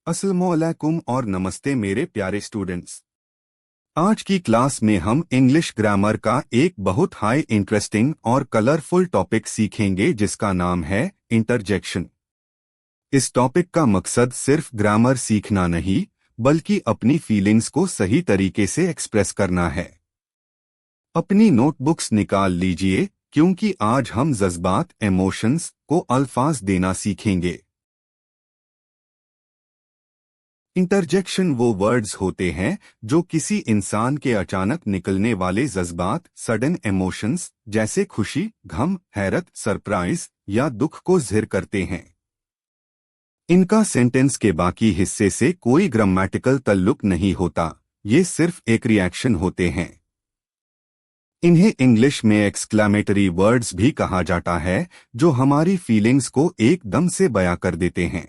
अस्सलामुअलैकुम और नमस्ते मेरे प्यारे स्टूडेंट्स। आज की क्लास में हम इंग्लिश ग्रामर का एक बहुत हाई इंटरेस्टिंग और कलरफुल टॉपिक सीखेंगे जिसका नाम है इंटरजेक्शन। इस टॉपिक का मकसद सिर्फ ग्रामर सीखना नहीं बल्कि अपनी फीलिंग्स को सही तरीके से एक्सप्रेस करना है। अपनी नोटबुक्स निकाल लीजिए क्योंकि आज हम जज्बात इमोशंस को अल्फाज देना सीखेंगे। इंटरजेक्शन वो वर्ड्स होते हैं जो किसी इंसान के अचानक निकलने वाले जज्बात सडन इमोशंस जैसे खुशी, गम, हैरत, सरप्राइज या दुख को ज़ाहिर करते हैं। इनका सेंटेंस के बाकी हिस्से से कोई ग्रामेटिकल ताल्लुक नहीं होता, ये सिर्फ एक रिएक्शन होते हैं। इन्हें इंग्लिश में एक्सक्लेमेटरी वर्ड्स भी कहा जाता है जो हमारी फीलिंग्स को एकदम से बयां कर देते हैं।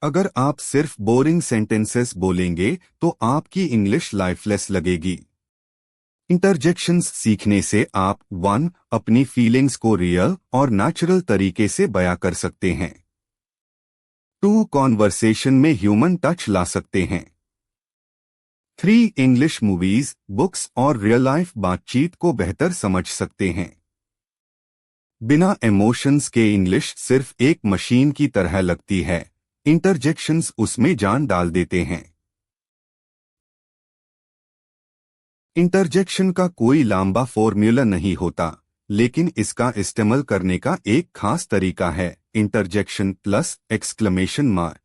अगर आप सिर्फ बोरिंग सेंटेंसेस बोलेंगे तो आपकी इंग्लिश लाइफलेस लगेगी। इंटरजेक्शंस सीखने से आप 1. अपनी फीलिंग्स को रियल और नेचुरल तरीके से बयां कर सकते हैं। 2. कॉन्वर्सेशन में ह्यूमन टच ला सकते हैं। 3. इंग्लिश मूवीज, बुक्स और रियल लाइफ बातचीत को बेहतर समझ सकते हैं। बिना इमोशंस के इंग्लिश सिर्फ एक मशीन की तरह लगती है, इंटरजेक्शंस उसमें जान डाल देते हैं। इंटरजेक्शन का कोई लंबा फॉर्मूला नहीं होता, लेकिन इसका इस्तेमाल करने का एक खास तरीका है। Interjection plus exclamation mark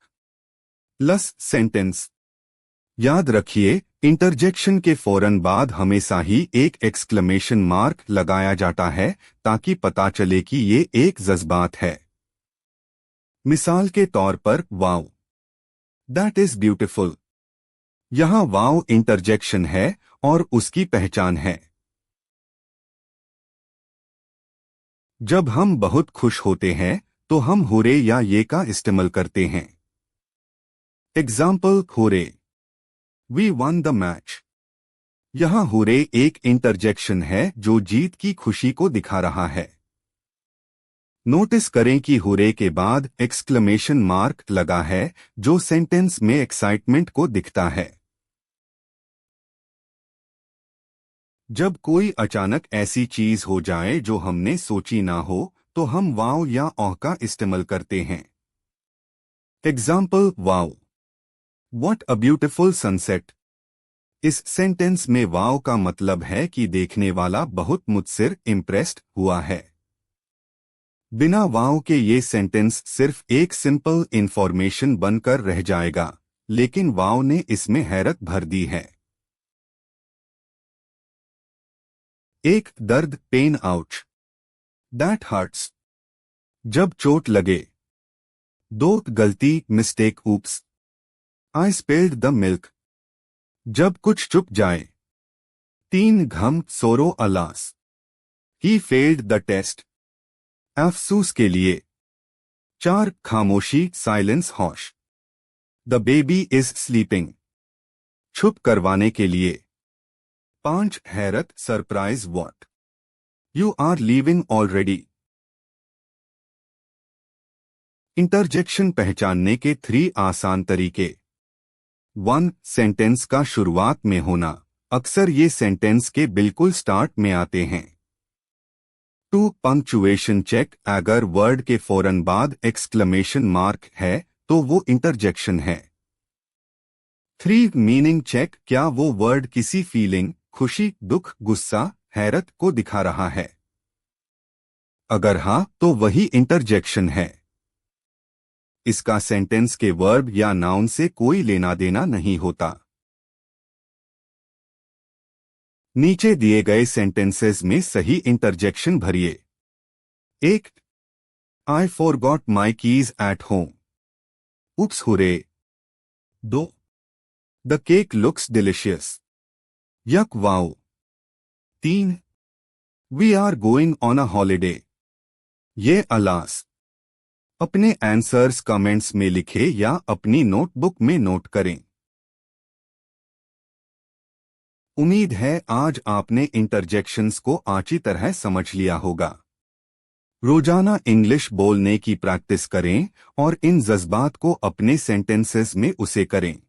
plus sentence. याद रखिए, इंटरजेक्शन के फौरन बाद हमेशा ही एक एक्सक्लेमेशन मार्क लगाया जाता है ताकि पता चले कि ये एक जज्बात है। मिसाल के तौर पर वाओ, दैट इज ब्यूटिफुल। यहां वाओ इंटरजेक्शन है और उसकी पहचान है। जब हम बहुत खुश होते हैं तो हम हुरे या ये का इस्तेमाल करते हैं। Example, hurray, we won the match. यहां हुरे एक इंटरजेक्शन है जो जीत की खुशी को दिखा रहा है। नोटिस करें कि हुरे के बाद एक्सक्लेमेशन मार्क लगा है जो सेंटेंस में एक्साइटमेंट को दिखता है। जब कोई अचानक ऐसी चीज हो जाए जो हमने सोची ना हो तो हम वाओ या औ का इस्तेमाल करते हैं। Example, wow, what a beautiful sunset. इस सेंटेंस में वाओ का मतलब है कि देखने वाला बहुत मुझसे इम्प्रेस्ड हुआ है। बिना वाओ के ये सेंटेंस सिर्फ एक सिंपल इंफॉर्मेशन बनकर रह जाएगा, लेकिन वाओ ने इसमें हैरत भर दी है। एक, दर्द, पेन, आउच, दैट हर्ट्स। जब चोट लगे। 2, गलती, mistake, oops, I spilled the milk. जब कुछ चुप जाए। 3, गम, sorrow, alas, he failed the test, अफसोस के लिए। 4, खामोशी, silence, hush, the baby is sleeping, छुप करवाने के लिए। 5, हैरत, surprise, what, you are leaving already. Interjection पहचानने के 3 आसान तरीके। 1, सेंटेंस का शुरुआत में होना, अक्सर ये सेंटेंस के बिल्कुल स्टार्ट में आते हैं। 2, पंक्चुएशन चेक, अगर वर्ड के फौरन बाद एक्सक्लेमेशन मार्क है तो वो इंटरजेक्शन है। 3, मीनिंग चेक, क्या वो वर्ड किसी फीलिंग, खुशी, दुख, गुस्सा, हैरत को दिखा रहा है। अगर हाँ तो वही इंटरजेक्शन है। इसका सेंटेंस के वर्ब या नाउन से कोई लेना देना नहीं होता। नीचे दिए गए सेंटेंसेस में सही इंटरजेक्शन भरिए। 1, I forgot my keys at home, oops, hurray. 2, the cake looks delicious, yuck, wow. 3, we are going on a holiday, yay, alas. अपने आंसर्स कमेंट्स में लिखें या अपनी नोटबुक में नोट करें। उम्मीद है आज आपने इंटरजेक्शंस को अच्छी तरह समझ लिया होगा। रोजाना इंग्लिश बोलने की प्रैक्टिस करें और इन जज्बात को अपने सेंटेंसेस में उसे करें।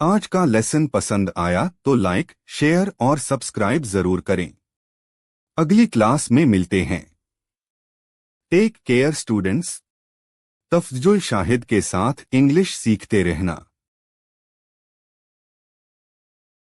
आज का लेसन पसंद आया तो लाइक, शेयर और सब्सक्राइब जरूर करें। अगली क्लास में मिलते हैं। Take care students. Tafazzul Shahid के साथ इंग्लिश सीखते रहना।